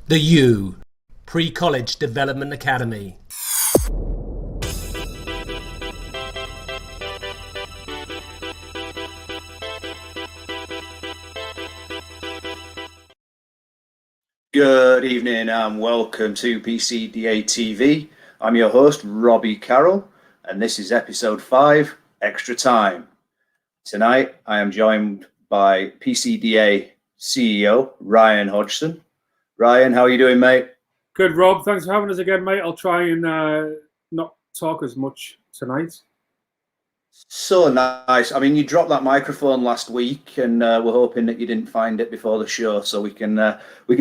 The U, Pre-College Development Academy. Good evening and welcome to PCDA TV. I'm your host, Robbie Carroll, and this is episode 5, Extra Time. Tonight, I am joined by PCDA CEO, Ryan Hodgson. Ryan, how are you doing, mate? Good, Rob. Thanks for having us again, mate. I'll try and not talk as much tonight. So nice. I mean, you dropped that microphone last week, and we're hoping that you didn't find it before the show, so we can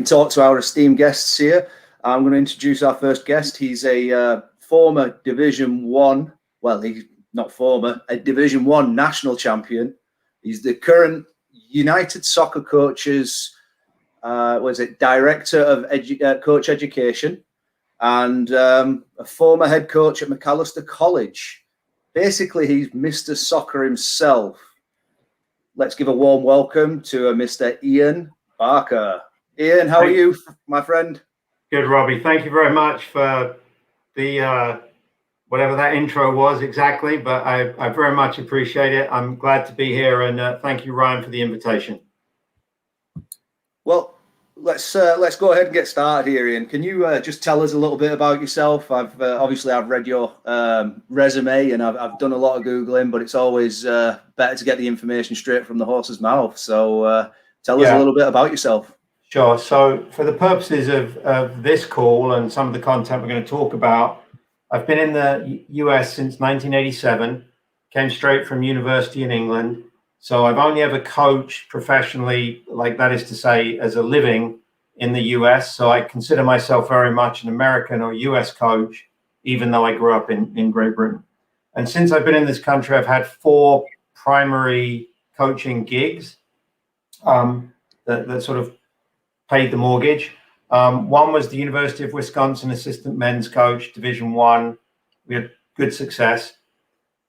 talk to our esteemed guests here. I'm going to introduce our first guest. He's a former Division One. Well, he's not former, a Division One national champion. He's the current United Soccer Coaches, director of coach education, and a former head coach at McAllister College. Basically, he's Mr. Soccer himself. Let's give a warm welcome to Mr. Ian Barker. Ian, how are you, my friend? Good, Robbie. Thank you very much for the whatever that intro was exactly, but I very much appreciate it. I'm glad to be here, and thank you, Ryan, for the invitation. Well, let's go ahead and get started here, Ian. Can you just tell us a little bit about yourself? I've read your resume and I've done a lot of Googling, but it's always better to get the information straight from the horse's mouth. So tell us a little bit about yourself. Sure. So for the purposes of this call and some of the content we're going to talk about, I've been in the US since 1987, came straight from university in England. So I've only ever coached professionally, like that is to say, as a living in the US. So I consider myself very much an American or US coach, even though I grew up in Great Britain. And since I've been in this country, I've had 4 primary coaching gigs that sort of paid the mortgage. One was the University of Wisconsin assistant men's coach, Division One. We had good success.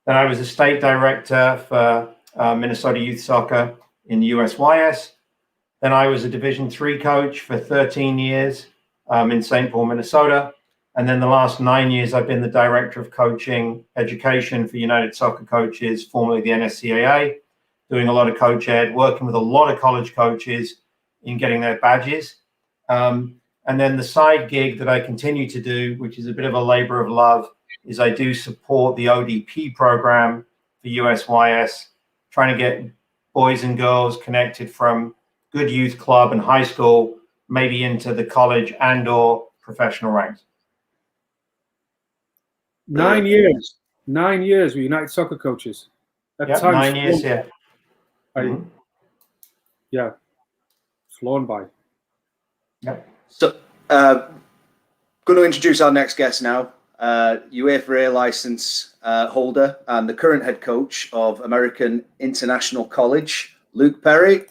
Then I was a state director for Minnesota Youth Soccer in the USYS. Then I was a Division III coach for 13 years in St. Paul, Minnesota. And then the last 9 years, I've been the director of coaching education for United Soccer Coaches, formerly the NSCAA, doing a lot of coach ed, working with a lot of college coaches in getting their badges. And then the side gig that I continue to do, which is a bit of a labor of love, is I do support the ODP program for USYS, trying to get boys and girls connected from good youth club and high school, maybe into the college and or professional ranks. 9 years. 9 years with United Soccer Coaches. Yeah, 9 years, yeah. Yeah, flown by. Yeah. So, going to introduce our next guest now. UEFA license holder and the current head coach of American International College, Luke Perry.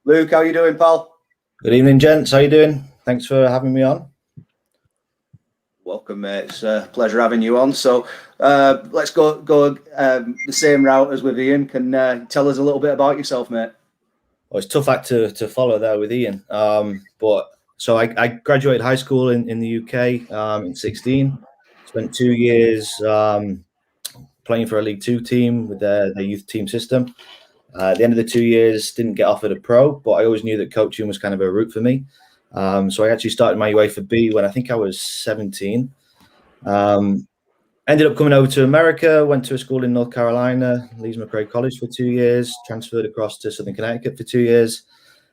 Luke, how you doing, pal? Good evening, gents. How you doing? Thanks for having me on. Welcome, mate. It's a pleasure having you on. So let's go the same route as with Ian. Can tell us a little bit about yourself, mate? Well, it's a tough act to follow there with Ian. So I graduated high school in the UK in 16. Spent 2 years playing for a League Two team with their youth team system. At the end of the 2 years, didn't get offered a pro, but I always knew that coaching was kind of a route for me. So I actually started my UEFA B when I think I was 17. Ended up coming over to America, went to a school in North Carolina, Leeds McRae College for 2 years, transferred across to Southern Connecticut for 2 years.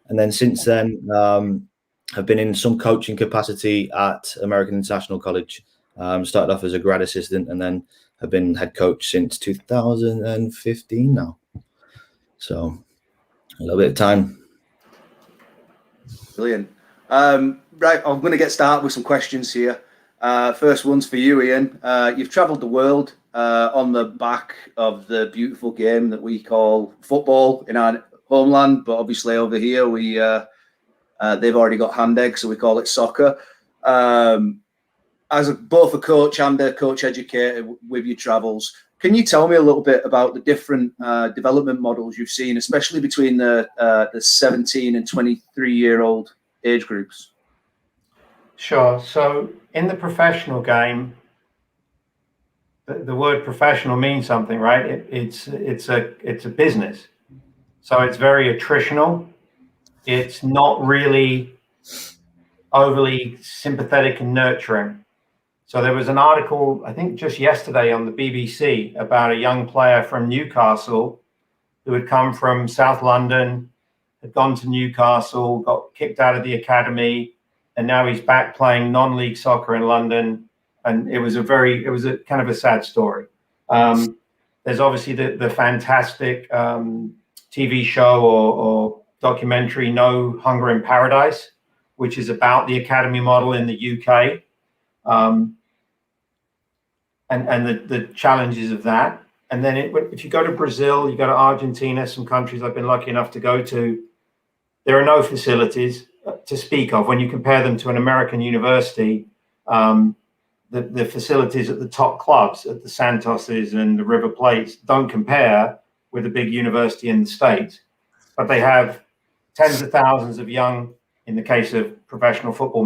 And then since then, I've been in some coaching capacity at American International College. Started off as a grad assistant and then have been head coach since 2015 now. So a little bit of time. Brilliant. Right, I'm going to get started with some questions here. First one's for you, Ian. You've travelled the world on the back of the beautiful game that we call football in our homeland, but obviously over here they've already got hand egg, so we call it soccer. As both a coach and a coach educator with your travels, can you tell me a little bit about the different development models you've seen, especially between the 17 and 23-year-old age groups? Sure. So in the professional game, the word professional means something, right? It's a business. So it's very attritional. It's not really overly sympathetic and nurturing. So there was an article, I think just yesterday on the BBC, about a young player from Newcastle who had come from South London, had gone to Newcastle, got kicked out of the academy, and now he's back playing non-league soccer in London. And it was a kind of a sad story. There's obviously the fantastic TV show or documentary No Hunger in Paradise, which is about the academy model in the UK, and the challenges of that. And then if you go to Brazil, you go to Argentina, some countries I've been lucky enough to go to, there are no facilities to speak of. When you compare them to an American university, the facilities at the top clubs, at the Santoses and the River Plates, don't compare with a big university in the States. But they have tens of thousands of in the case of professional football,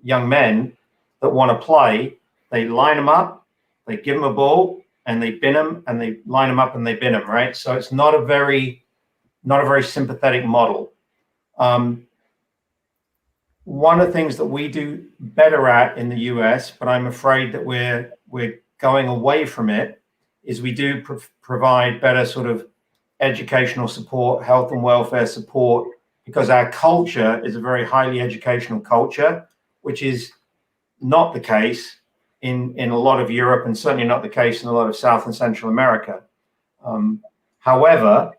young men that want to play. They line them up, they give them a ball, and they bin them, and they line them up and they bin them, right? So it's not a very sympathetic model. One of the things that we do better at in the US, but I'm afraid that we're going away from it, is we do provide better sort of educational support, health and welfare support, because our culture is a very highly educational culture, which is not the case in a lot of Europe, and certainly not the case in a lot of South and Central America. However,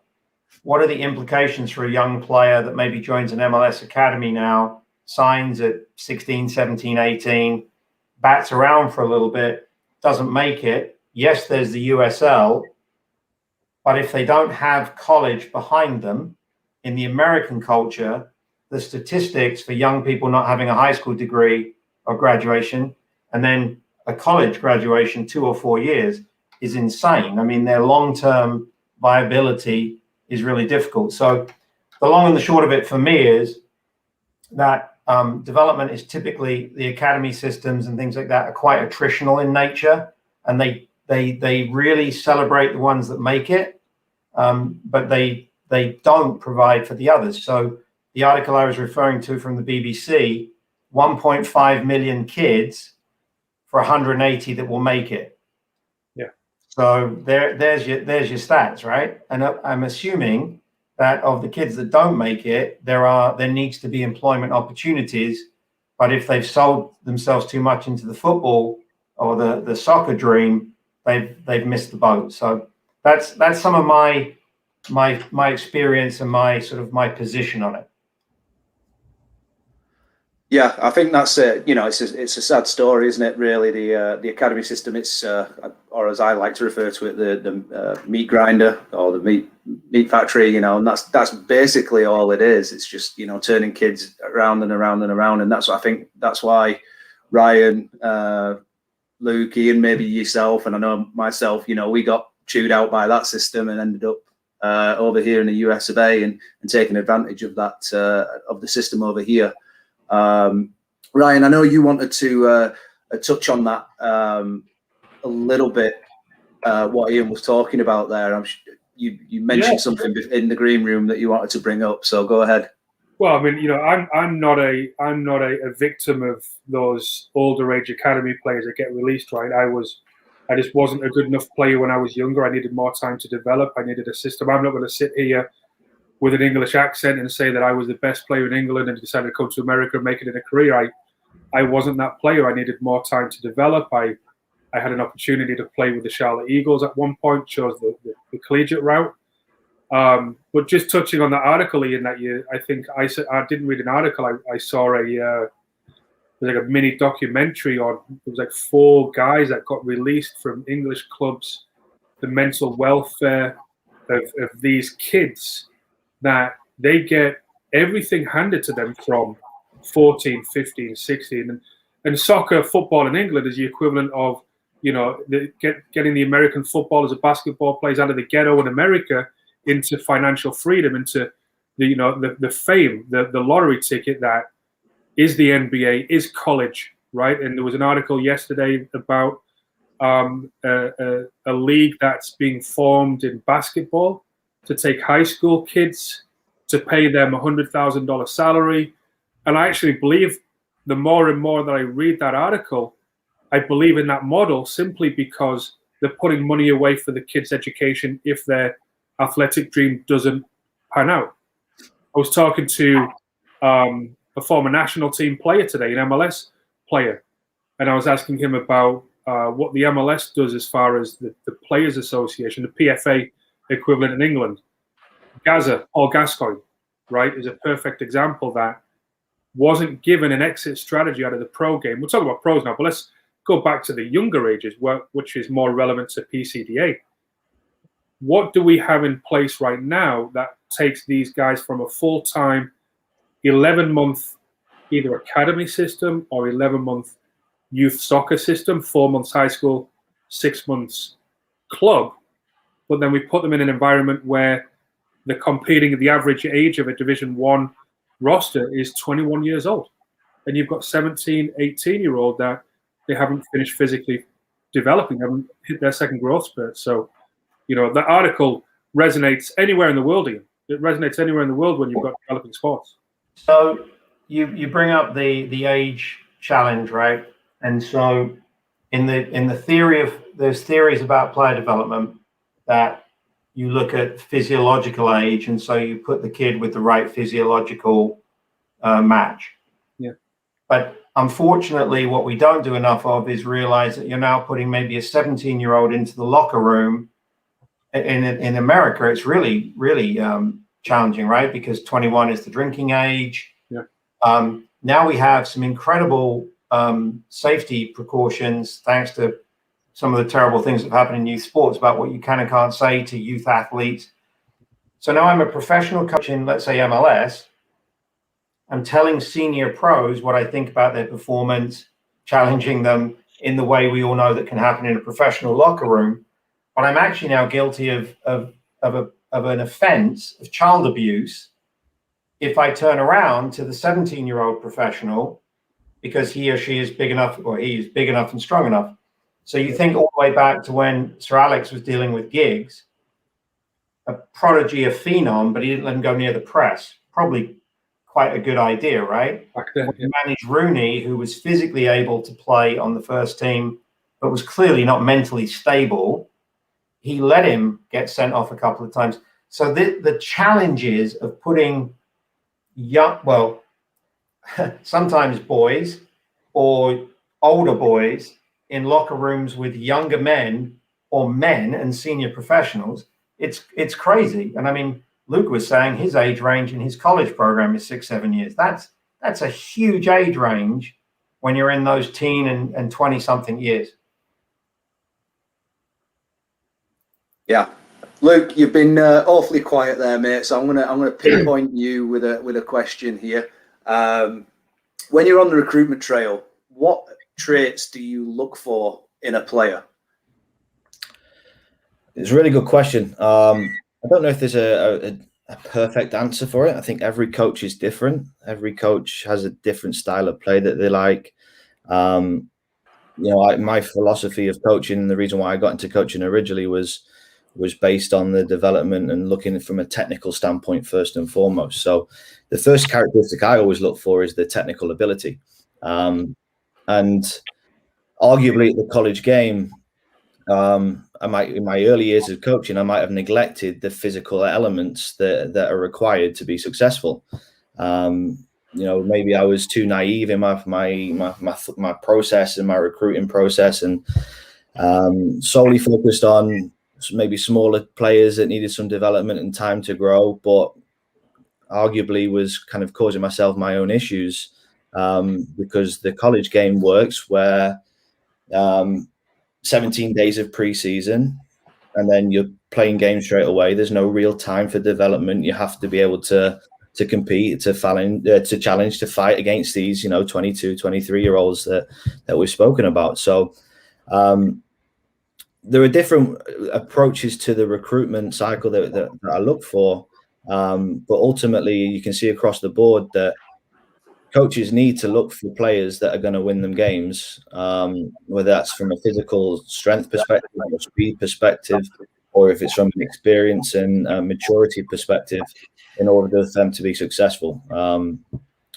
what are the implications for a young player that maybe joins an MLS academy now, signs at 16, 17, 18, bats around for a little bit, doesn't make it? Yes, there's the USL, but if they don't have college behind them, in the American culture, the statistics for young people not having a high school degree or graduation, and then a college graduation 2 or 4 years, is insane. I mean, their long-term viability is really difficult. So the long and the short of it for me is that development is typically, the academy systems and things like that are quite attritional in nature, and they really celebrate the ones that make it, but they don't provide for the others. So the article I was referring to from the BBC, 1.5 million kids for 180 that will make it. Yeah. So there's your stats, right? And I'm assuming that of the kids that don't make it, there needs to be employment opportunities. But if they've sold themselves too much into the football or the soccer dream, they've missed the boat. So that's some of my experience and my position on it. Yeah, I think that's it. You know, it's a sad story, isn't it? Really, the academy system. It's or as I like to refer to it, the meat grinder or the meat factory. You know, and that's basically all it is. It's just, you know, turning kids around and around and around, and I think that's why Ryan, Luke, Ian, maybe yourself, and I know myself. You know, we got chewed out by that system and ended up over here in the US of A and taking advantage of that of the system over here. Ryan, I know you wanted to touch on that a little bit, what Ian was talking about there. You mentioned something in the green room that you wanted to bring up, so go ahead. Well, I mean, you know, I'm not a victim of those older age academy players that get released, right? I just wasn't a good enough player when I was younger. I needed more time to develop. I needed a system. I'm not going to sit here with an English accent and say that I was the best player in England and decided to come to America and make it in a career. I wasn't that player. I needed more time to develop. I had an opportunity to play with the Charlotte Eagles at one point, chose the collegiate route. But just touching on that article, Ian, I didn't read an article. I saw like a mini documentary on, it was like 4 guys that got released from English clubs, the mental welfare of these kids, that they get everything handed to them from 14, 15, 16. And soccer, football in England is the equivalent of, you know, getting the American footballers and basketball players out of the ghetto in America into financial freedom, into the, you know, the fame, the lottery ticket that is the NBA, is college, right? And there was an article yesterday about a league that's being formed in basketball to take high school kids to pay them $100,000 salary. And I actually believe, the more and more that I read that article, I believe in that model, simply because they're putting money away for the kids' education if their athletic dream doesn't pan out. I was talking to a former national team player today, an MLS player, and I was asking him about what the MLS does as far as the Players Association, the PFA equivalent in England. Gaza, Paul Gascoigne, right, is a perfect example that wasn't given an exit strategy out of the pro game. We'll talk about pros now, but let's go back to the younger ages, which is more relevant to PCDA. What do we have in place right now that takes these guys from a full-time 11-month either academy system or 11-month youth soccer system, 4 months high school, 6 months club, but then we put them in an environment where they're competing at the average age of a Division 1 roster is 21 years old. And you've got 17, 18-year-old that they haven't finished physically developing, haven't hit their second growth spurt. So, you know, that article resonates anywhere in the world, Ian. It resonates anywhere in the world when you've got developing sports. So you bring up the age challenge, right? And so in the theory of, there's theories about player development that you look at physiological age, and so you put the kid with the right physiological match. Yeah. But unfortunately, what we don't do enough of is realize that you're now putting maybe a 17-year-old into the locker room. In America, it's really, really challenging, right? Because 21 is the drinking age. Yeah. Now we have some incredible safety precautions, thanks to some of the terrible things that happen in youth sports about what you can and can't say to youth athletes. So now I'm a professional coach in, let's say, MLS. I'm telling senior pros what I think about their performance, challenging them in the way we all know that can happen in a professional locker room. But I'm actually now guilty of an offense of child abuse if I turn around to the 17-year-old professional because he or she is big enough, or he is big enough and strong enough. So you think all the way back to when Sir Alex was dealing with Giggs, a prodigy, a phenom, but he didn't let him go near the press. Probably quite a good idea, right? Back then, He managed Rooney, who was physically able to play on the first team, but was clearly not mentally stable. He let him get sent off a couple of times. So the challenges of putting young, well, sometimes boys or older boys in locker rooms with younger men or men and senior professionals, it's crazy. And I mean, Luke was saying his age range in his college program is 6-7 years. That's a huge age range when you're in those teen and 20-something years. Yeah. Luke, you've been awfully quiet there, mate. So I'm gonna pinpoint you with a question here. When you're on the recruitment trail, what traits do you look for in a player? It's a really good question. I don't know if there's a perfect answer for it. I think every coach is different. Every coach has a different style of play that they like. You know, my philosophy of coaching, the reason why I got into coaching originally was based on the development and looking from a technical standpoint first and foremost. So the first characteristic I always look for is the technical ability. And arguably at the college game, in my early years of coaching, I might have neglected the physical elements that are required to be successful. You know, maybe I was too naive in my process and my recruiting process, and solely focused on maybe smaller players that needed some development and time to grow, but arguably was kind of causing myself my own issues, because the college game works where 17 days of preseason and then you're playing games straight away. There's no real time for development. You have to be able to compete, to challenge, to fight against these, you know, 22, 23-year-olds that we've spoken about. So there are different approaches to the recruitment cycle that I look for. But ultimately, you can see across the board that coaches need to look for players that are going to win them games, whether that's from a physical strength perspective or speed perspective, or if it's from an experience and maturity perspective, in order for them to be successful.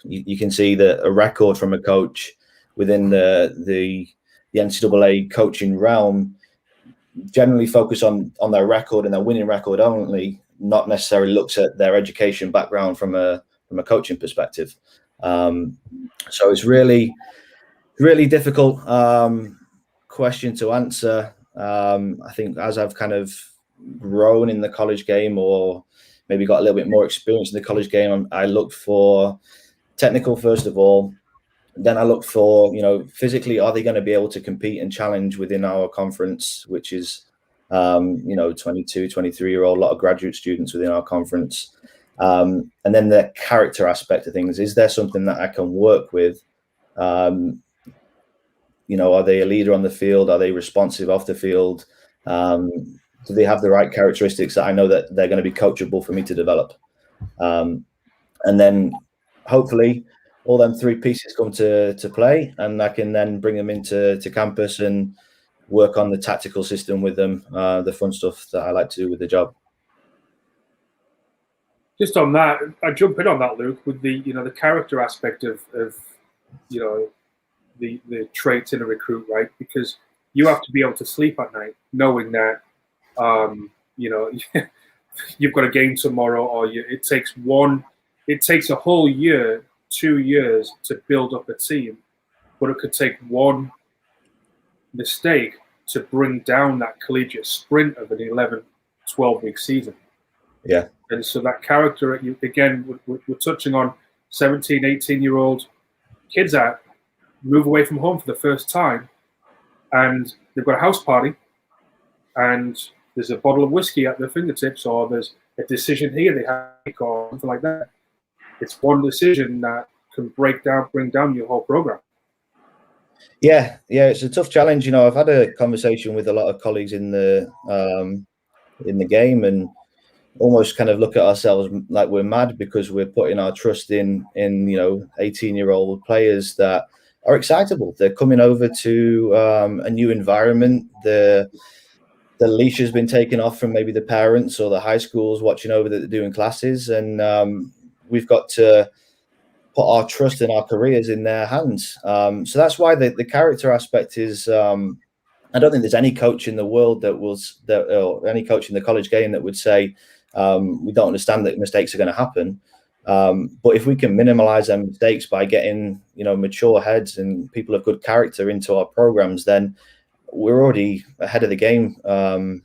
You can see that a record from a coach within the NCAA coaching realm generally focus on their record and their winning record only, not necessarily looks at their education background from a coaching perspective. So it's really difficult question to answer. I think as I've kind of grown in the college game, or maybe got a little bit more experience in the college game, I look for technical first of all. Then I look for, physically, are they going to be able to compete and challenge within our conference, which is, 22, 23-year-old, a lot of graduate students within our conference. And then the character aspect of things. Is there something that I can work with? Are they a leader on the field? Are they responsive off the field? Do they have the right characteristics that I know that they're going to be coachable for me to develop? And then hopefully all them three pieces come to play, and I can then bring them into campus and work on the tactical system with them, the fun stuff that I like to do with the job. Just on that, I jump in on that, Luke, with the the character aspect of the traits in a recruit, right? Because you have to be able to sleep at night knowing that you've got a game tomorrow, or it takes a whole year, 2 years to build up a team, but it could take one mistake to bring down that collegiate sprint of an 11, 12-week season. Yeah. And so that character, again, we're touching on 17, 18-year-old kids that move away from home for the first time, and they've got a house party, and there's a bottle of whiskey at their fingertips, or there's a decision here they have to make, or something like that. It's one decision that can bring down your whole program. Yeah, it's a tough challenge. I've had a conversation with a lot of colleagues in the game, and almost kind of look at ourselves like we're mad because we're putting our trust in 18-year-old players that are excitable. They're coming over to a new environment. The leash has been taken off from maybe the parents or the high schools watching over that they're doing classes, and we've got to put our trust in our careers in their hands. So that's why the character aspect is. I don't think there's any coach in the world or any coach in the college game that would say we don't understand that mistakes are going to happen. But if we can minimize them mistakes by getting mature heads and people of good character into our programs, then we're already ahead of the game, and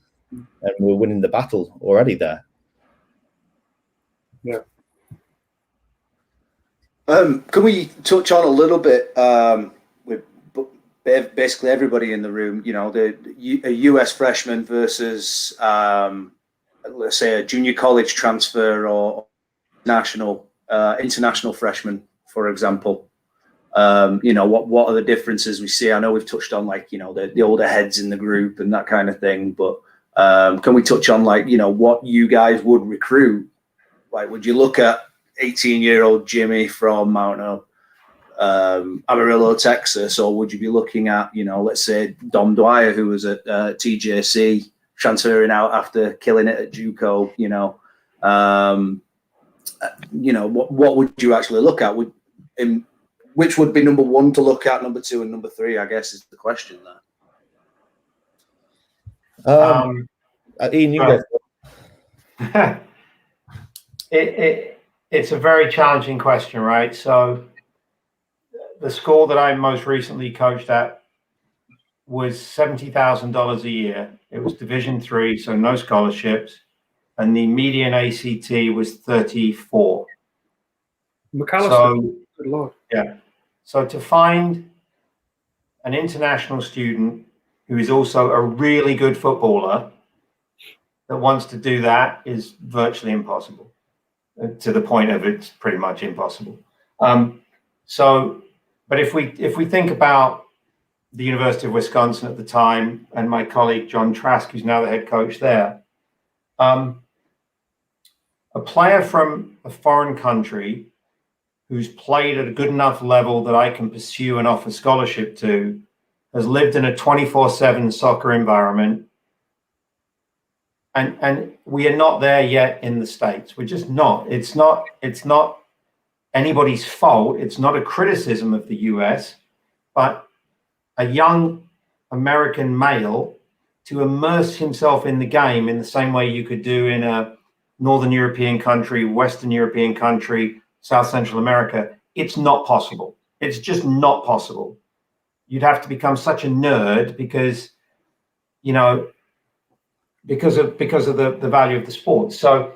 we're winning the battle already there. Yeah. Can we touch on a little bit with basically everybody in the room? A US freshman versus, let's say, a junior college transfer or international freshman, for example. What are the differences we see? I know we've touched on the older heads in the group and that kind of thing, but can we touch on what you guys would recruit? Would you look at 18-year-old Jimmy from Amarillo, Texas, or would you be looking at let's say Dom Dwyer, who was at TJC, transferring out after killing it at JUCO? What would you actually look at? Which would be number one to look at, number two, and number three, I guess, is the question there. Ian, you go. It's a very challenging question, right? So the school that I most recently coached at was $70,000 a year. It was Division III, so no scholarships, and the median ACT was 34. McAllister, so, good Lord. Yeah. So to find an international student who is also a really good footballer that wants to do that is virtually impossible, to the point of it's pretty much impossible. But if we think about the University of Wisconsin at the time, and my colleague John Trask, who's now the head coach there, a player from a foreign country who's played at a good enough level that I can pursue and offer scholarship to has lived in a 24/7 soccer environment. And we are not there yet in the States. We're just not. It's not anybody's fault. It's not a criticism of the US, but a young American male to immerse himself in the game in the same way you could do in a Northern European country, Western European country, South Central America, it's not possible. It's just not possible. You'd have to become such a nerd because, you know, because of the value of the sport. So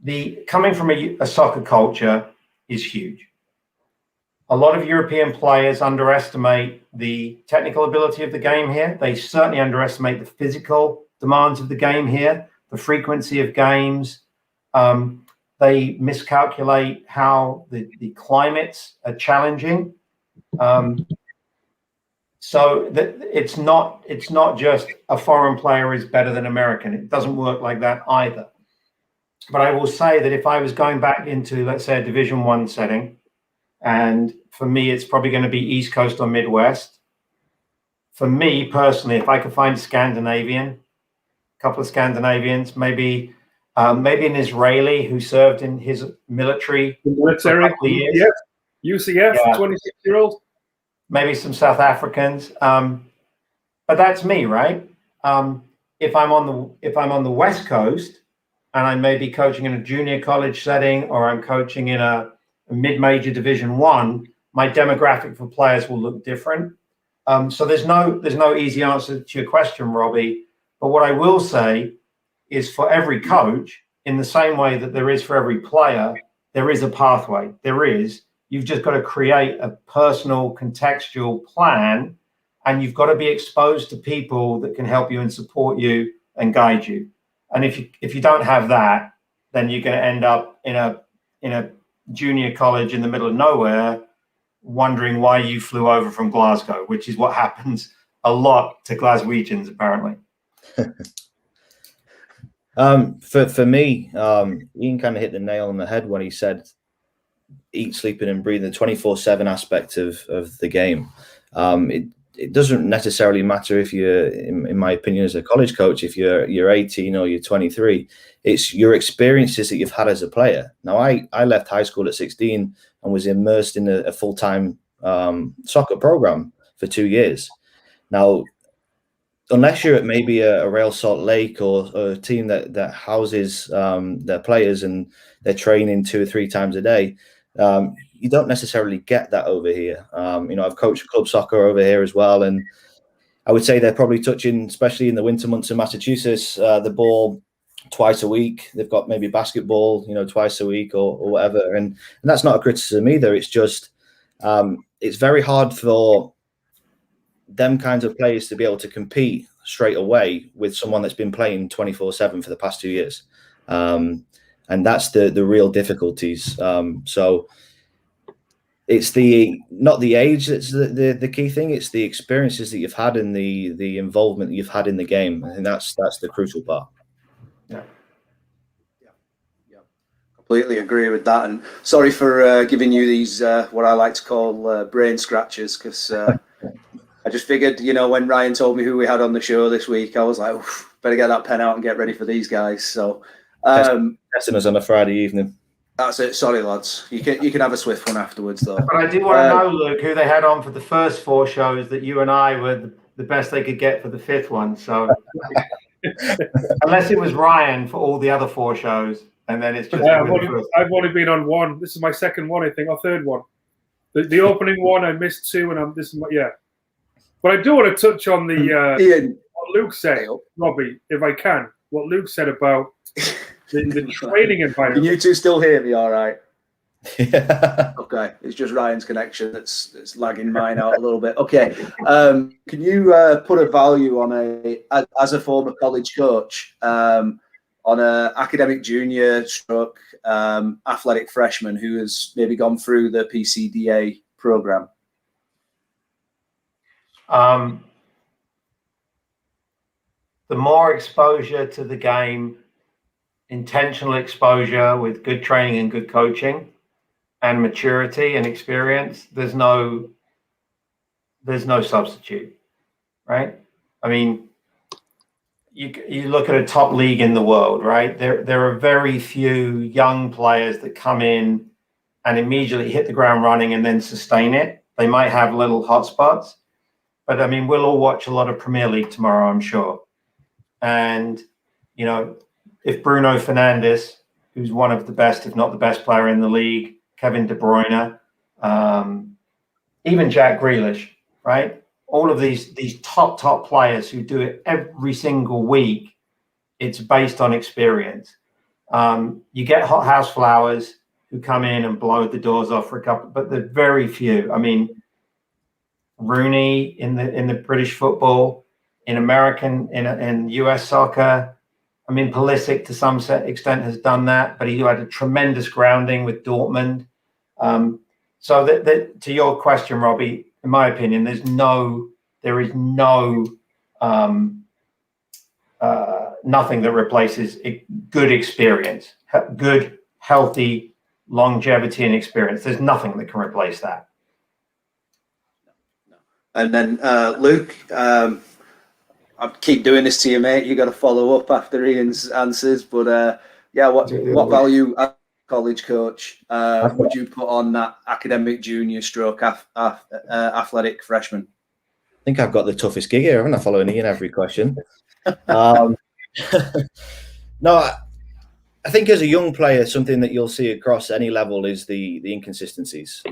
the coming from a soccer culture is huge. A lot of European players underestimate the technical ability of the game here. They certainly underestimate the physical demands of the game here, the frequency of games. They miscalculate how the climates are challenging. So that it's not just a foreign player is better than American. It doesn't work like that either. But I will say that if I was going back into, let's say, a Division I setting, and for me, it's probably going to be East Coast or Midwest. For me personally, if I could find a Scandinavian, a couple of Scandinavians, maybe an Israeli who served in his military for a couple of years. UCF, Yeah. 26-year-old. Maybe some South Africans. But that's me, right? If I'm on the West Coast and I may be coaching in a junior college setting, or I'm coaching in a mid-major Division I, my demographic for players will look different. So there's no easy answer to your question, Robbie. But what I will say is, for every coach, in the same way that there is for every player, there is a pathway. There is. You've just got to create a personal, contextual plan, and you've got to be exposed to people that can help you and support you and guide you. And if you don't have that, then you're going to end up in a junior college in the middle of nowhere, wondering why you flew over from Glasgow, which is what happens a lot to Glaswegians, apparently. For me, Ian kind of hit the nail on the head when he said eat, sleeping and breathing, the 24/7 aspect of the game. It doesn't necessarily matter if you're, in my opinion, as a college coach, if you're 18 or you're 23. It's your experiences that you've had as a player. Now, I left high school at 16 and was immersed in a full-time soccer program for 2 years. Now, unless you're at maybe a Real Salt Lake or a team that houses their players and they're training 2 or 3 times a day, you don't necessarily get that over here. I've coached club soccer over here as well, and I would say they're probably touching, especially in the winter months in Massachusetts, the ball twice a week. They've got maybe basketball, twice a week or whatever, and that's not a criticism either. It's just it's very hard for them kinds of players to be able to compete straight away with someone that's been playing 24/7 for the past 2 years, and that's the real difficulties. So it's not the age that's the key thing. It's the experiences that you've had and the involvement that you've had in the game, and that's the crucial part. Yeah. Completely agree with that. And sorry for giving you these what I like to call brain scratches, because I just figured, when Ryan told me who we had on the show this week, I was like, better get that pen out and get ready for these guys. So testing us on a Friday evening. That's it. Sorry, lads. You can have a swift one afterwards, though. But I do want to know, Luke, who they had on for the first 4 shows, that you and I were the best they could get for the 5th one. So unless it was Ryan for all the other 4 shows, and then it's just I've only been on 1. This is my 2nd one, I think, or 3rd one. The opening one I missed 2, and But I do want to touch on Ian, what Luke said, Robbie, if I can. What Luke said about the training environment. Can you two still hear me all right? Yeah. Okay, it's just Ryan's connection that's lagging mine out a little bit. Okay, can you put a value on as a former college coach, on a academic junior stroke athletic freshman who has maybe gone through the PCDA program? The more exposure to the game, intentional exposure with good training and good coaching, and maturity and experience, there's no substitute, right? I mean, you look at a top league in the world, right? There are very few young players that come in and immediately hit the ground running and then sustain it. They might have little hotspots, but I mean, we'll all watch a lot of Premier League tomorrow, I'm sure. And, you know, if Bruno Fernandes, who's one of the best, if not the best player in the league, Kevin De Bruyne, even Jack Grealish, right? All of these top players who do it every single week, it's based on experience. You get hothouse flowers who come in and blow the doors off for a couple, but they're very few. I mean, Rooney in the British football, in American, in US soccer. I mean, Pulisic to some extent has done that, but he had a tremendous grounding with Dortmund. So that to your question, Robbie, in my opinion, there is no nothing that replaces good experience, good, healthy longevity and experience. There's nothing that can replace that. And then Luke, I keep doing this to you, mate. You got to follow up after Ian's answers, but yeah, what value as a college coach would you put on that academic junior stroke athletic freshman? I think I've got the toughest gig here, haven't I? Following Ian every question. No, I think as a young player, something that you'll see across any level is the inconsistencies.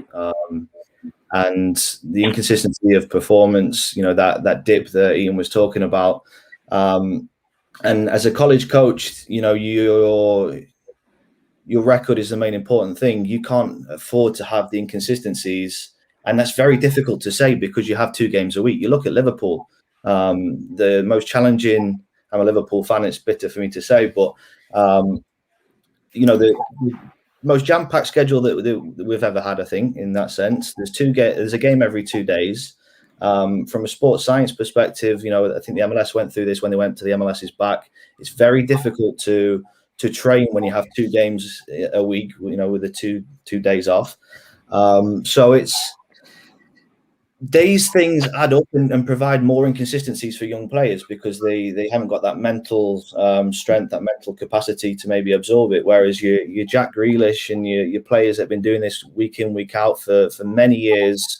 And the inconsistency of performance, you know, that dip that Ian was talking about. And as a college coach, you know, your record is the main important thing. You can't afford to have the inconsistencies. And that's very difficult to say because you have 2 games a week. You look at Liverpool, the most challenging. I'm a Liverpool fan. It's bitter for me to say, but you know, the most jam-packed schedule that we've ever had, I think, in that sense. There's a game every 2 days. From a sports science perspective, you know, I think the MLS went through this when they went to the MLS's back. It's very difficult to train when you have 2 games a week, you know, with the two days off. So these things add up and provide more inconsistencies for young players because they haven't got that mental strength, that mental capacity to maybe absorb it. Whereas your Jack Grealish and your players that have been doing this week in, week out for many years,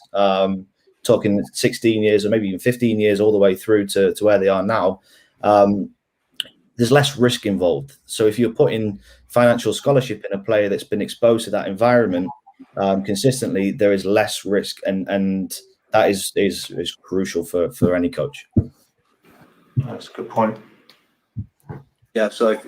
talking 16 years or maybe even 15 years all the way through to where they are now, there's less risk involved. So if you're putting financial scholarship in a player that's been exposed to that environment consistently, there is less risk, and that is crucial for any coach. That's a good point. Yeah, so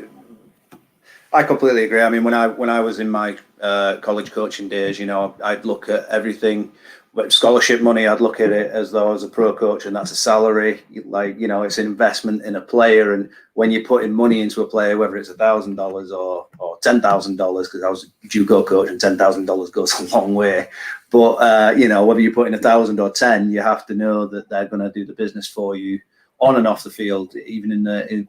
I completely agree. I mean, when I was in my college coaching days, you know, I'd look at everything. But scholarship money, I'd look at it as though as a pro coach, and that's a salary. Like, you know, it's an investment in a player. And when you're putting money into a player, whether it's $1,000 or $10,000, because I was a JUCO coach and $10,000 goes a long way. But you know, whether you're putting 1,000 or 10, you have to know that they're going to do the business for you on and off the field, even in the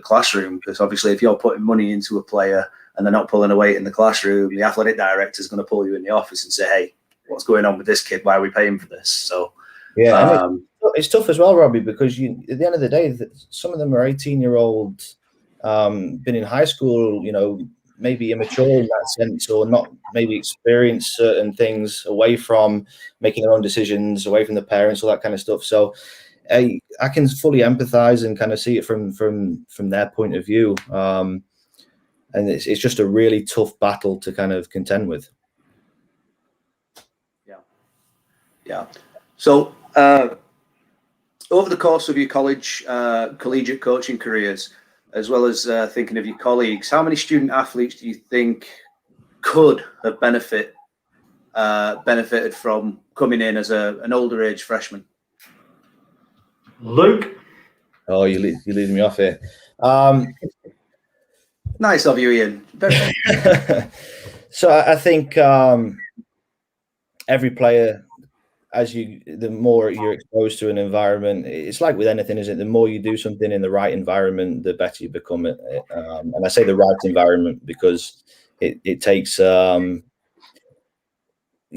classroom. Because obviously, if you're putting money into a player and they're not pulling a weight in the classroom, the athletic director is going to pull you in the office and say, "Hey, what's going on with this kid? Why are we paying for this?" So yeah, it's tough as well, Robbie, because at the end of the day, some of them are 18-year-old, been in high school, you know, maybe immature in that sense, or not maybe experienced certain things away from making their own decisions, away from the parents, all that kind of stuff. So I can fully empathize and kind of see it from their point of view. And it's just a really tough battle to kind of contend with. Yeah. So over the course of your collegiate coaching careers, as well as thinking of your colleagues, how many student athletes do you think could have benefited from coming in as an older age freshman? Luke? Oh, you're leading me off here. Nice of you, Ian. So I think every player, the more you're exposed to an environment, it's like with anything, isn't it? The more you do something in the right environment, the better you become it. And I say the right environment because it takes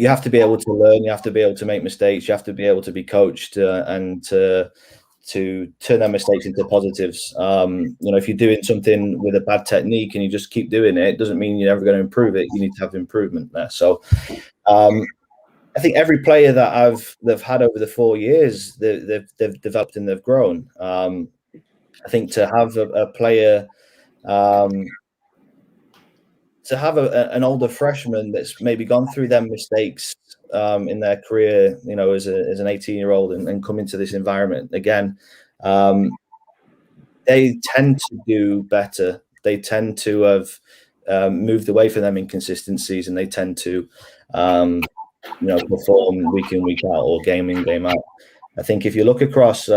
you have to be able to learn. You have to be able to make mistakes. You have to be able to be coached and to turn their mistakes into positives. If you're doing something with a bad technique and you just keep doing it, it doesn't mean you're never going to improve it. You need to have improvement there. So I think every player that they've had over the 4 years, they've developed and they've grown. I think to have a player, to have an older freshman that's maybe gone through them mistakes in their career, as an 18-year-old and come into this environment again, they tend to do better. They tend to have moved away from them inconsistencies, and they tend to perform week in, week out, or game in, game out. I think if you look across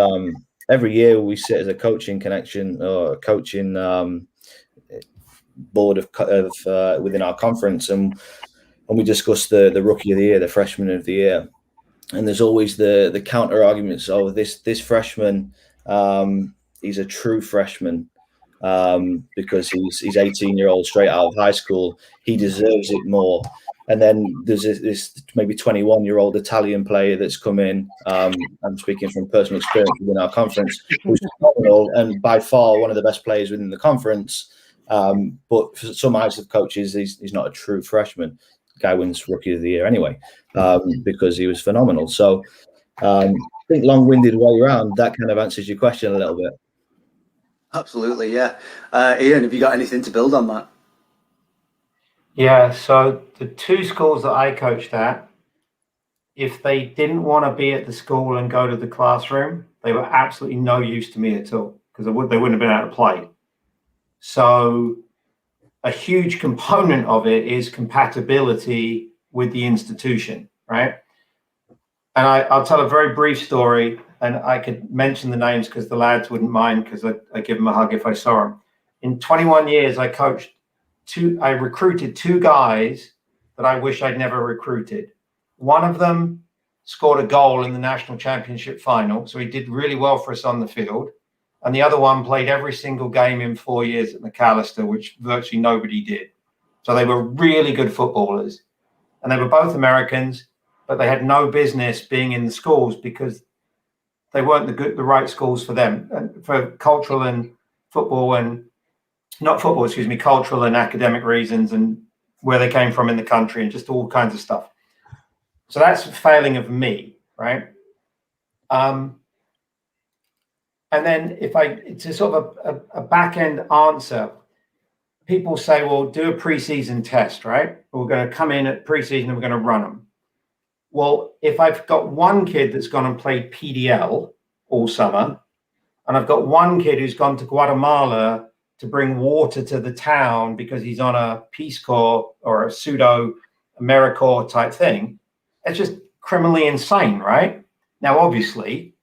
every year, we sit as a coaching connection or a coaching board of within our conference, and we discuss the rookie of the year, the freshman of the year, and there's always the counter arguments. Oh, this freshman, he's a true freshman because he's 18-year-old straight out of high school. He deserves it more. And then there's this maybe 21-year-old Italian player that's come in. I'm speaking from personal experience within our conference, who's phenomenal and by far one of the best players within the conference. But for some eyes of coaches, he's not a true freshman. Guy wins Rookie of the Year anyway because he was phenomenal. So I think long-winded way around, that kind of answers your question a little bit. Absolutely, yeah. Ian, have you got anything to build on that? Yeah, so the two schools that I coached at, if they didn't want to be at the school and go to the classroom, they were absolutely no use to me at all because they wouldn't have been able to play. So a huge component of it is compatibility with the institution, right? And I'll tell a very brief story, and I could mention the names because the lads wouldn't mind because I give them a hug if I saw them. In 21 years, I recruited two guys that I wish I'd never recruited. One of them scored a goal in the national championship final, so he did really well for us on the field. And the other one played every single game in 4 years at McAllister, which virtually nobody did. So they were really good footballers. And they were both Americans, but they had no business being in the schools because they weren't the right schools for them, and for cultural and football and cultural and academic reasons and where they came from in the country and just all kinds of stuff. So that's a failing of me, right? And then it's a sort of a back-end answer. People say, well, do a preseason test, right? We're going to come in at preseason and we're going to run them. Well, if I've got one kid that's gone and played PDL all summer, and I've got one kid who's gone to Guatemala to bring water to the town because he's on a Peace Corps or a pseudo AmeriCorps type thing, it's just criminally insane, right? Now, obviously,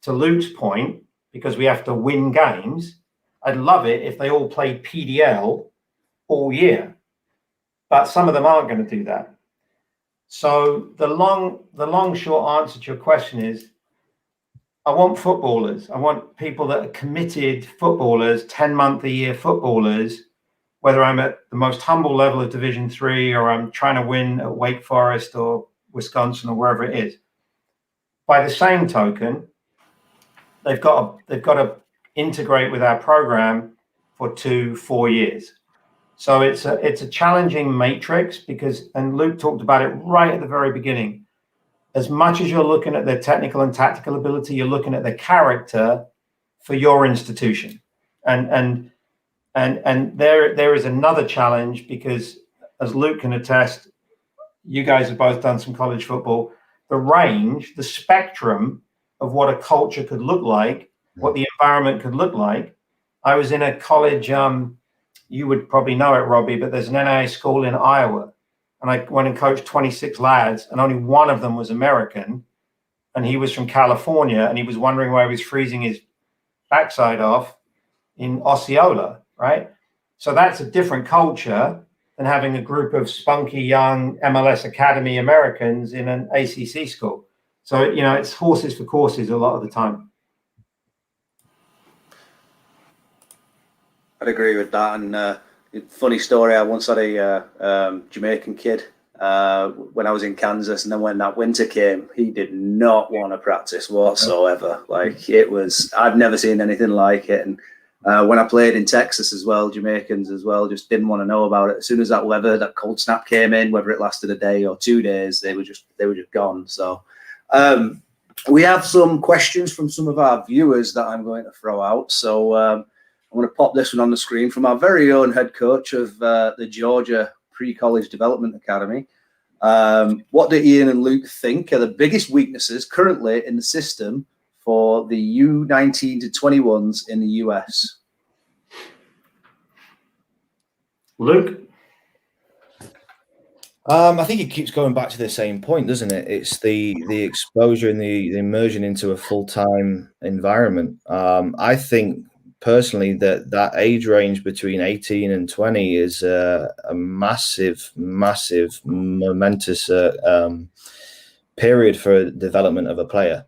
to Luke's point, because we have to win games, I'd love it if they all played PDL all year, but some of them aren't going to do that. So the long short answer to your question is, I want footballers. I want people that are committed footballers, 10-month-a-year footballers, whether I'm at the most humble level of Division 3 or I'm trying to win at Wake Forest or Wisconsin or wherever it is. By the same token, they've got to integrate with our program for 2-4 years. So it's a challenging matrix because, and Luke talked about it right at the very beginning, as much as you're looking at their technical and tactical ability, you're looking at their character for your institution. And there is another challenge because, as Luke can attest, you guys have both done some college football, the range, the spectrum of what a culture could look like, what the environment could look like. I was in a college, you would probably know it, Robbie, but there's an NAIA school in Iowa. And I went and coached 26 lads, and only one of them was American. And he was from California, and he was wondering why he was freezing his backside off in Osceola, right? So that's a different culture than having a group of spunky young MLS Academy Americans in an ACC school. So, it's horses for courses a lot of the time. I'd agree with that. And funny story, I once had a Jamaican kid when I was in Kansas, and then when that winter came, he did not want to practice whatsoever. Like, it was, I've never seen anything like it. And when I played in Texas as well, Jamaicans as well just didn't want to know about it. As soon as that weather, that cold snap came in, whether it lasted a day or 2 days, they were just gone. So we have some questions from some of our viewers that I'm going to throw out. So I'm going to pop this one on the screen from our very own head coach of the Georgia Pre-College Development Academy. What do Ian and Luke think are the biggest weaknesses currently in the system for the U19 to 21s in the US? Luke? I think it keeps going back to the same point, doesn't it? It's the exposure and the immersion into a full-time environment. I think personally that age range between 18 and 20 is a massive, momentous period for development of a player.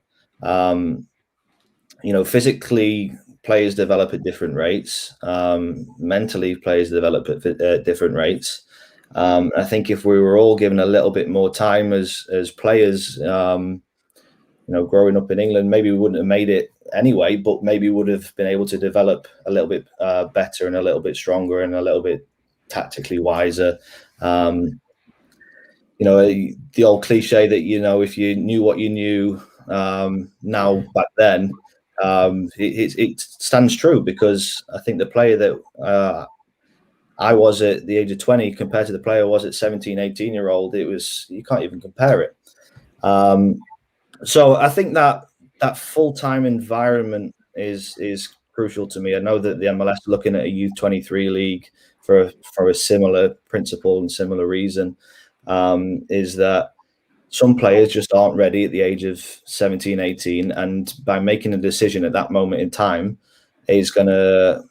Physically, players develop at different rates. Mentally, players develop at different rates. I think if we were all given a little bit more time as players, growing up in England, maybe we wouldn't have made it anyway, but maybe would have been able to develop a little bit better and a little bit stronger and a little bit tactically wiser. The old cliche that, if you knew what you knew now back then, it stands true, because I think the player that I was at the age of 20 compared to the player I was at 17, 18-year-old, you can't even compare it. So I think that full-time environment is crucial to me. I know that the MLS are looking at a youth 23 league for a similar principle and similar reason, is that some players just aren't ready at the age of 17, 18, and by making a decision at that moment in time is going to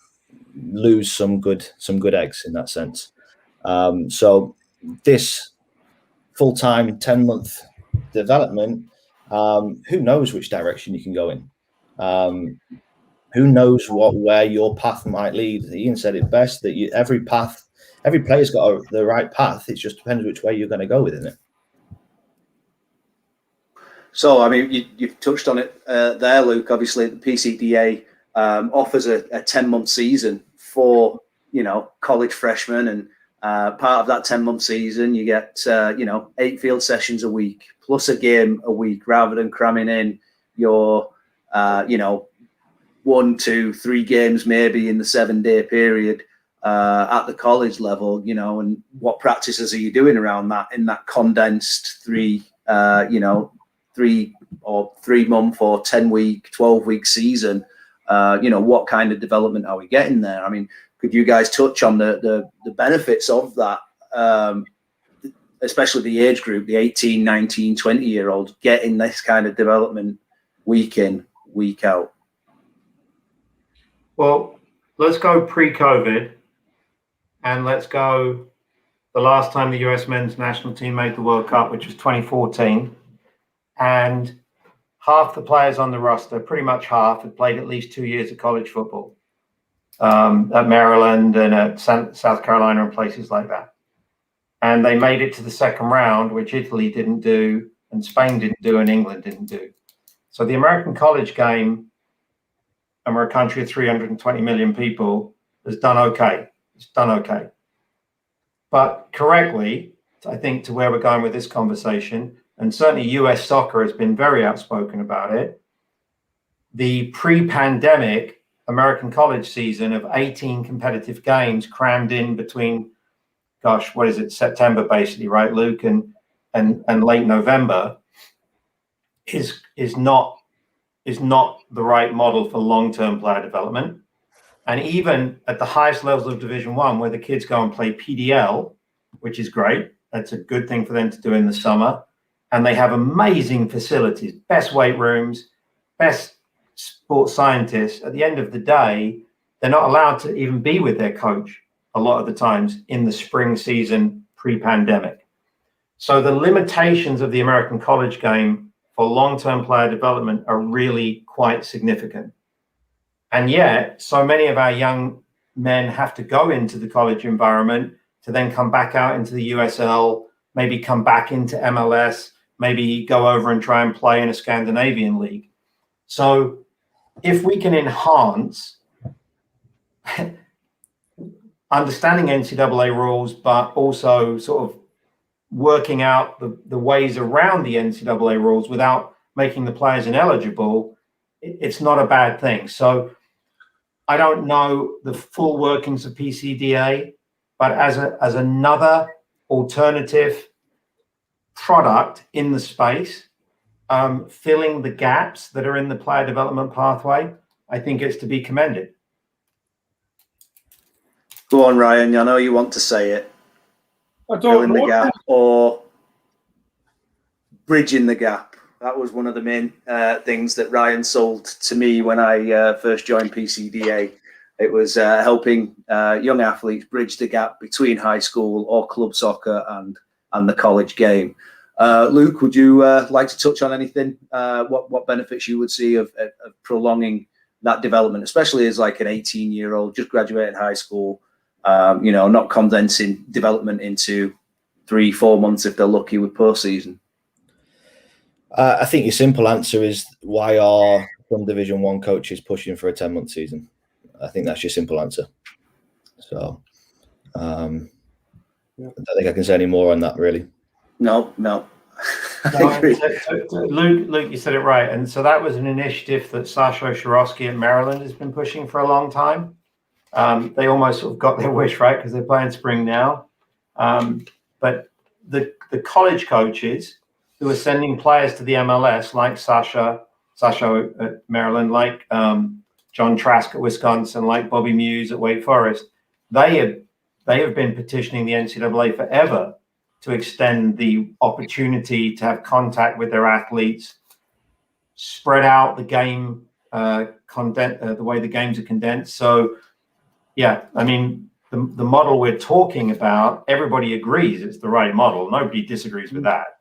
lose some good eggs in that sense. So this full-time 10-month development, who knows which direction you can go in? Who knows where your path might lead? Ian said it best, that every player's got the right path. It just depends which way you're going to go within it. So, I mean, you've touched on it there, Luke. Obviously, the PCDA offers a 10-month season for, college freshmen. And part of that 10-month season, you get, 8 field sessions a week plus a game a week, rather than cramming in your, 1, 2, 3 games maybe in the 7-day period at the college level, and what practices are you doing around that in that condensed 3 or 3 month or 10-week, 12-week season? What kind of development are we getting there? I mean, could you guys touch on the benefits of that, especially the age group, the 18, 19, 20-year-olds, getting this kind of development week in, week out? Well, let's go pre-COVID, and let's go the last time the US men's national team made the World Cup, which was 2014. And half the players on the roster, pretty much half, had played at least 2 years of college football at Maryland and at South Carolina and places like that. And they made it to the second round, which Italy didn't do, and Spain didn't do, and England didn't do. So the American college game, and we're a country of 320 million people, has done okay. It's done okay. But correctly, I think, to where we're going with this conversation, and certainly US soccer has been very outspoken about it, the pre-pandemic American college season of 18 competitive games crammed in between, September basically, right, Luke, and late November is not the right model for long-term player development. And even at the highest levels of Division I, where the kids go and play PDL, which is great, that's a good thing for them to do in the summer, and they have amazing facilities, best weight rooms, best sports scientists. At the end of the day, they're not allowed to even be with their coach a lot of the times in the spring season pre-pandemic. So the limitations of the American college game for long-term player development are really quite significant. And yet, so many of our young men have to go into the college environment to then come back out into the USL maybe come back into MLS, maybe go over and try and play in a Scandinavian league. So if we can enhance understanding NCAA rules, but also sort of working out the ways around the NCAA rules without making the players ineligible, it's not a bad thing. So I don't know the full workings of PCDA, but as another alternative product in the space, filling the gaps that are in the player development pathway, I think it's to be commended. Go on, Ryan. I know you want to say it. I don't Filling the know. gap or bridging the gap. That was one of the main things that Ryan sold to me when I first joined PCDA. It was helping young athletes bridge the gap between high school or club soccer and the college game. Luke, would you like to touch on anything? What benefits you would see of prolonging that development, especially as like an 18-year-old just graduated high school, not condensing development into 3-4 months if they're lucky with postseason? I think your simple answer is, why are some Division 1 coaches pushing for a 10-month season? I think that's your simple answer. So I don't think I can say any more on that, really. No. Luke, you said it right. And so that was an initiative that Sasha Shirosky at Maryland has been pushing for a long time. They almost sort of got their wish, right, because they're playing spring now. But the college coaches who are sending players to the MLS, like Sasha at Maryland, like John Trask at Wisconsin, like Bobby Muse at Wake Forest, they have been petitioning the NCAA forever to extend the opportunity to have contact with their athletes, spread out the game, the way the games are condensed. So, yeah, I mean, the model we're talking about, everybody agrees it's the right model. Nobody disagrees with that.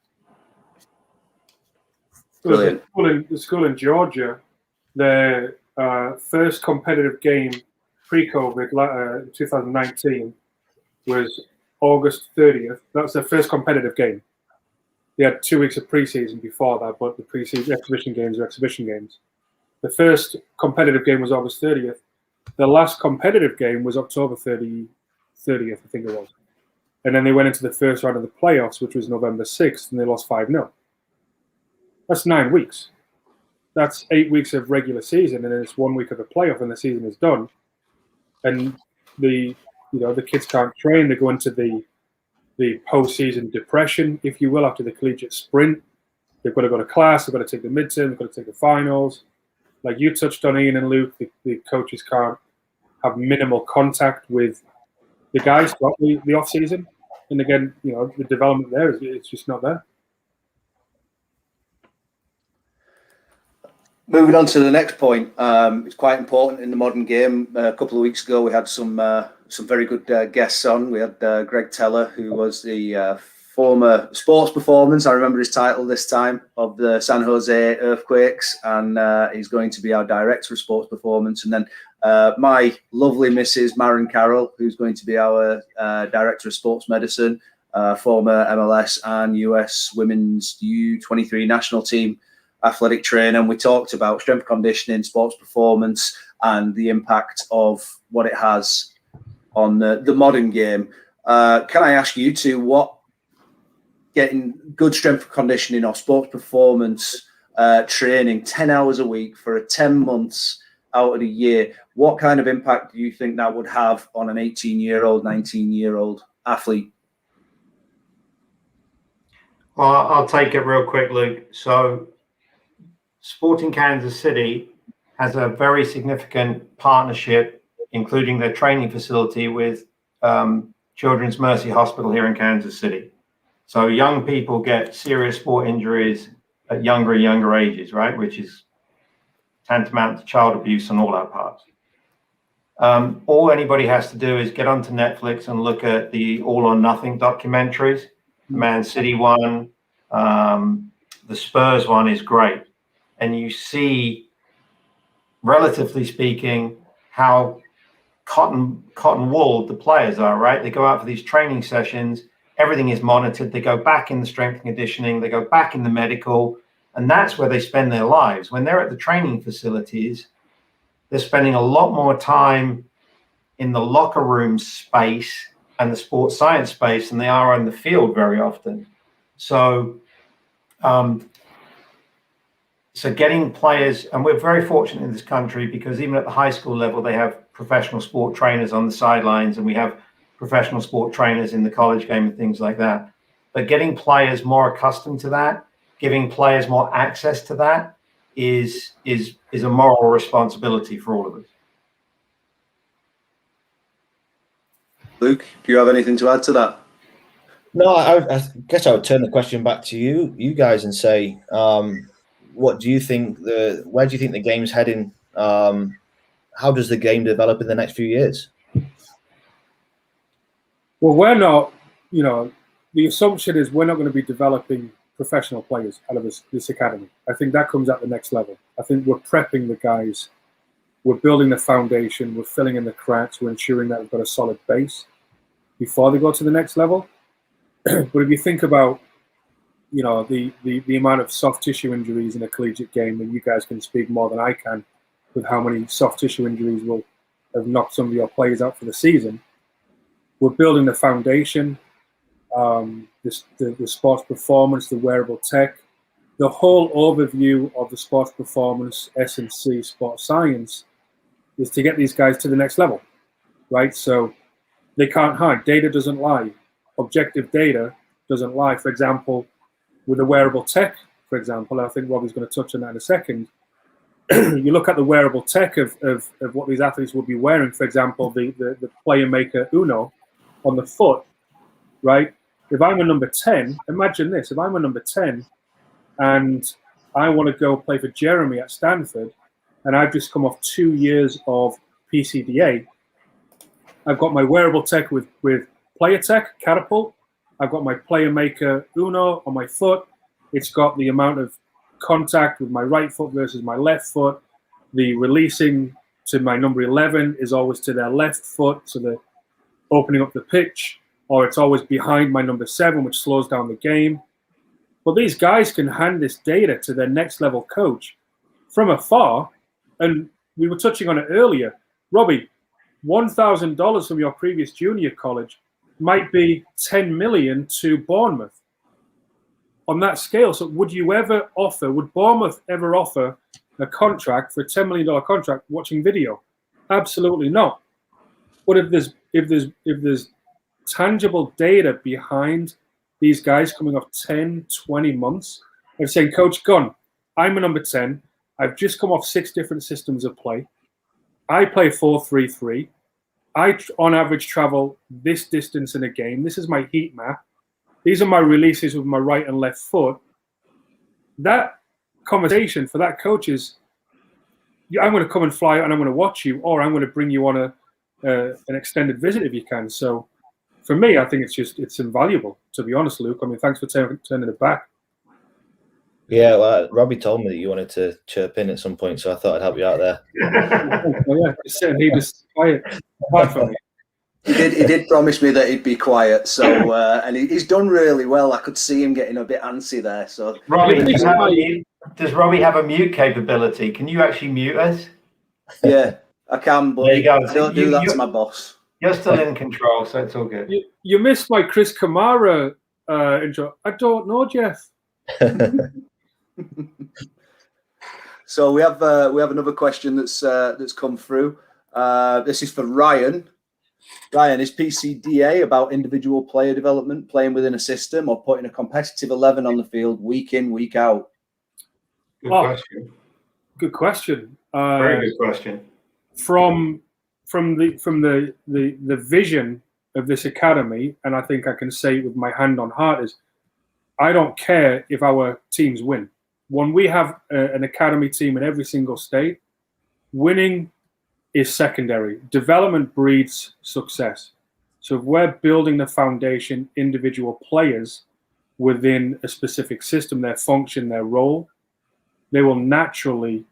Brilliant. The school in Georgia, their first competitive game pre-COVID, 2019, was August 30th. That's their first competitive game. They had 2 weeks of preseason before that, but the preseason exhibition games are exhibition games. The first competitive game was August 30th. The last competitive game was October 30th, I think it was. And then they went into the first round of the playoffs, which was November 6th, and they lost 5-0. That's 9 weeks. That's 8 weeks of regular season, and then it's 1 week of a playoff, and the season is done. And the kids can't train. They go into the postseason depression, if you will, after the collegiate sprint. They've got to go to class. They've got to take the midterm. They've got to take the finals. Like you touched on, Ian and Luke, the coaches can't have minimal contact with the guys throughout the off season. And again, the development there it's just not there. Moving on to the next point, it's quite important in the modern game. A couple of weeks ago, we had some very good guests on. We had Greg Teller, who was the former sports performance, I remember his title this time, of the San Jose Earthquakes, and he's going to be our director of sports performance. And then my lovely Mrs. Maren Carroll, who's going to be our director of sports medicine, former MLS and US women's U23 national team athletic trainer, and we talked about strength conditioning, sports performance, and the impact of what it has on the modern game. Can I ask you two, what getting good strength conditioning or sports performance training 10 hours a week for 10 months out of the year, what kind of impact do you think that would have on an 18-year-old, 19-year-old athlete? Well, I'll take it real quick, Luke. So Sporting Kansas City has a very significant partnership, including their training facility, with Children's Mercy Hospital here in Kansas City. So young people get serious sport injuries at younger and younger ages, right? Which is tantamount to child abuse on all our parts. All anybody has to do is get onto Netflix and look at the All or Nothing documentaries. The Man City one, the Spurs one is great. And you see, relatively speaking, how cotton wool the players are, right? They go out for these training sessions. everything is monitored. They go back in the strength and conditioning, they go back in the medical, and that's where they spend their lives. When they're at the training facilities, they're spending a lot more time in the locker room space and the sports science space than they are on the field very often. So, so getting players, and we're very fortunate in this country because even at the high school level, they have professional sport trainers on the sidelines, and we have professional sport trainers in the college game and things like that. But getting players more accustomed to that, giving players more access to that is a moral responsibility for all of us. Luke, do you have anything to add to that? No, I guess I would turn the question back to you guys, and say, what do you think where do you think the game's heading? How does the game develop in the next few years? Well, we're not, the assumption is we're not going to be developing professional players out of this academy. I think that comes at the next level. I think we're prepping the guys. We're building the foundation. We're filling in the cracks. We're ensuring that we've got a solid base before they go to the next level. But if you think about, the amount of soft tissue injuries in a collegiate game, and you guys can speak more than I can with how many soft tissue injuries will have knocked some of your players out for the season. We're building the foundation, the sports performance, the wearable tech, the whole overview of the sports performance, S&C, sports science, is to get these guys to the next level, right? So they can't hide. Data doesn't lie. Objective data doesn't lie. For example, with the wearable tech, for example, I think Robbie's going to touch on that in a second. You look at the wearable tech of what these athletes will be wearing, for example, the player maker Uno on the foot, right? If I'm a number 10, imagine this, if I'm a number 10 and I want to go play for Jeremy at Stanford, and I've just come off 2 years of PCDA, I've got my wearable tech with player tech, Catapult, I've got my player maker Uno on my foot, it's got the amount of contact with my right foot versus my left foot, the releasing to my number 11 is always to their left foot, so the opening up the pitch, or it's always behind my number 7, which slows down the game. But these guys can hand this data to their next level coach from afar. And we were touching on it earlier. Robbie, $1,000 from your previous junior college might be 10 million to Bournemouth on that scale. So would Bournemouth ever offer a contract for a $10 million contract watching video? Absolutely not. But if there's tangible data behind these guys coming off 10, 20 months of saying, Coach Gunn, I'm a number 10. I've just come off 6 different systems of play. I play 4-3-3. I, on average, travel this distance in a game. This is my heat map. These are my releases with my right and left foot. That conversation for that coach is, I'm going to come and fly out and I'm going to watch you, or I'm going to bring you on an extended visit if you can. So for me, I think it's invaluable, to be honest, Luke. I mean, thanks for turning it back. Yeah, well, Robbie told me that you wanted to chirp in at some point, so I thought I'd help you out there. Oh, yeah, just sitting here, just quiet. Apart from me. He did promise me that he'd be quiet. So and he's done really well. I could see him getting a bit antsy there. So Robbie, does Robbie have a mute capability? Can you actually mute us? Yeah, I can, but there you go. don't do that to my boss. You're still in control, so it's all good. You missed my Chris Kamara intro. I don't know, Jeff. So we have another question that's come through. This is for Ryan. Ryan, is PCDA about individual player development, playing within a system, or putting a competitive 11 on the field week in, week out? Good question. Good question. Very good question. From the vision of this academy, and I think I can say it with my hand on heart, is I don't care if our teams win. When we have an academy team in every single state, winning is secondary. Development breeds success. So if we're building the foundation, individual players within a specific system, their function, their role, they will naturally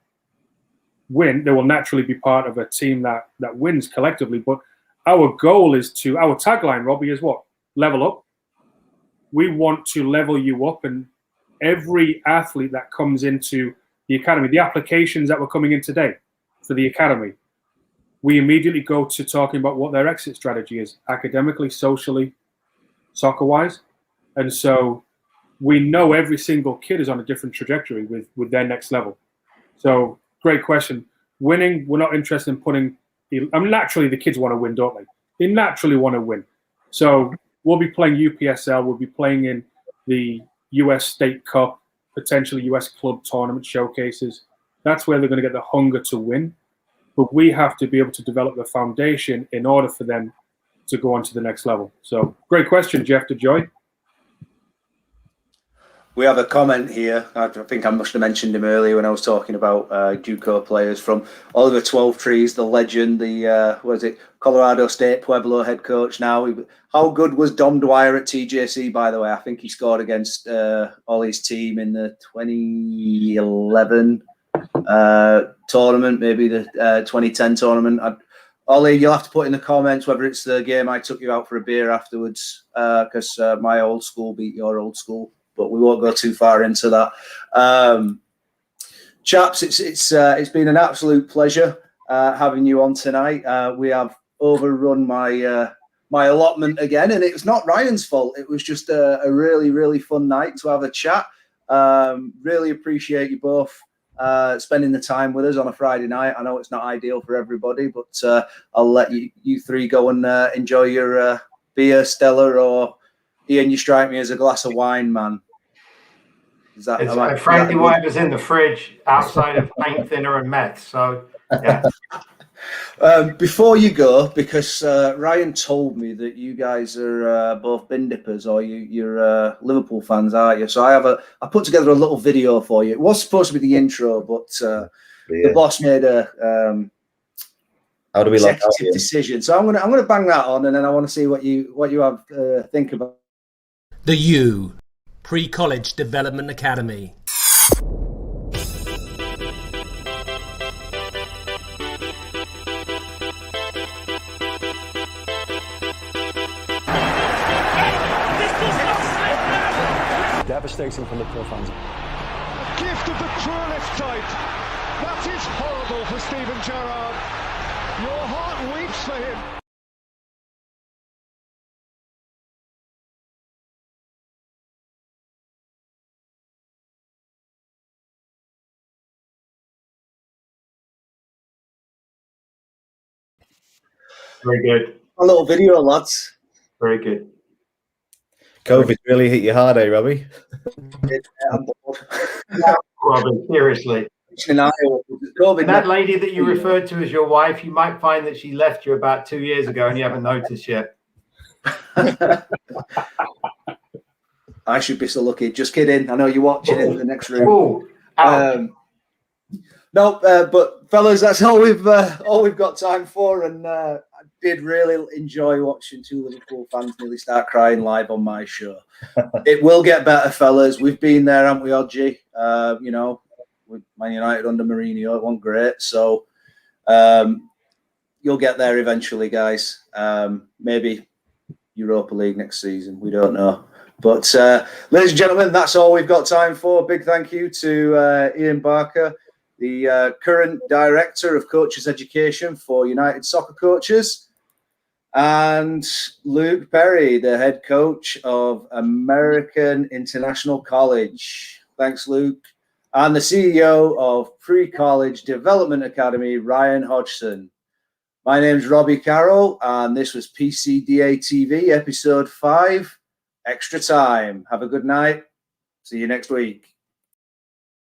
win. They will naturally be part of a team that wins collectively. But our goal is our tagline, Robbie, is what? Level up. we want to level you up, and every athlete that comes into the academy, the applications that were coming in today for the academy, we immediately go to talking about what their exit strategy is, academically, socially, soccer-wise. And so we know every single kid is on a different trajectory with their next level. So great question. Winning, we're not interested in putting, I mean, naturally the kids want to win, don't they? They naturally want to win. So we'll be playing UPSL, we'll be playing in the US State Cup, potentially US Club Tournament showcases. That's where they're going to get the hunger to win. But we have to be able to develop the foundation in order for them to go on to the next level. So great question, Jeff DeJoy. We have a comment here. I think I must have mentioned him earlier when I was talking about JUCO players, from Oliver Twelvetrees, the legend, the Colorado State Pueblo head coach now. How good was Dom Dwyer at TJC, by the way? I think he scored against Ollie's team in the 2011 tournament, maybe the 2010 tournament. Ollie, you'll have to put in the comments whether it's the game I took you out for a beer afterwards, because my old school beat your old school. But we won't go too far into that. Chaps, it's been an absolute pleasure having you on tonight. We have overrun my allotment again, and it's not Ryan's fault. It was just a really, really fun night to have a chat. Really appreciate you both spending the time with us on a Friday night. I know it's not ideal for everybody, but I'll let you three go and enjoy your beer, Stella, or Ian, you strike me as a glass of wine, man. Frankly, whatever's in the fridge outside of paint thinner and meth. So, yeah. Before you go, because Ryan told me that you guys are both bin dippers, or you're Liverpool fans, aren't you? So I put together a little video for you. It was supposed to be the intro, but the boss made a executive decision. So I'm gonna bang that on, and then I want to see what you have to think about. The U, Pre-College Development Academy. Devastating for Liverpool fans. A gift of the cruelest type. That is horrible for Steven Gerrard. Your heart weeps for him. Very good. A little video, lads. Very good. COVID really hit you hard, eh, Robbie? I'm bored. Robin, seriously. And that lady that you referred to as your wife, you might find that she left you about 2 years ago and you haven't noticed yet. I should be so lucky. Just kidding. I know you're watching in the next room. But fellas, that's all we've got time for, and I did really enjoy watching two Liverpool fans nearly start crying live on my show. It will get better, fellas. We've been there, haven't we, Odgie? With Man United under Mourinho, it wasn't great. So you'll get there eventually, guys. Maybe Europa League next season. We don't know. But ladies and gentlemen, that's all we've got time for. Big thank you to Ian Barker, the current Director of Coaches Education for United Soccer Coaches, and Luke Perry, the Head Coach of American International College. Thanks, Luke. And the CEO of Pre-College Development Academy, Ryan Hodgson. My name's Robbie Carroll, and this was PCDA TV, Episode 5, Extra Time. Have a good night. See you next week.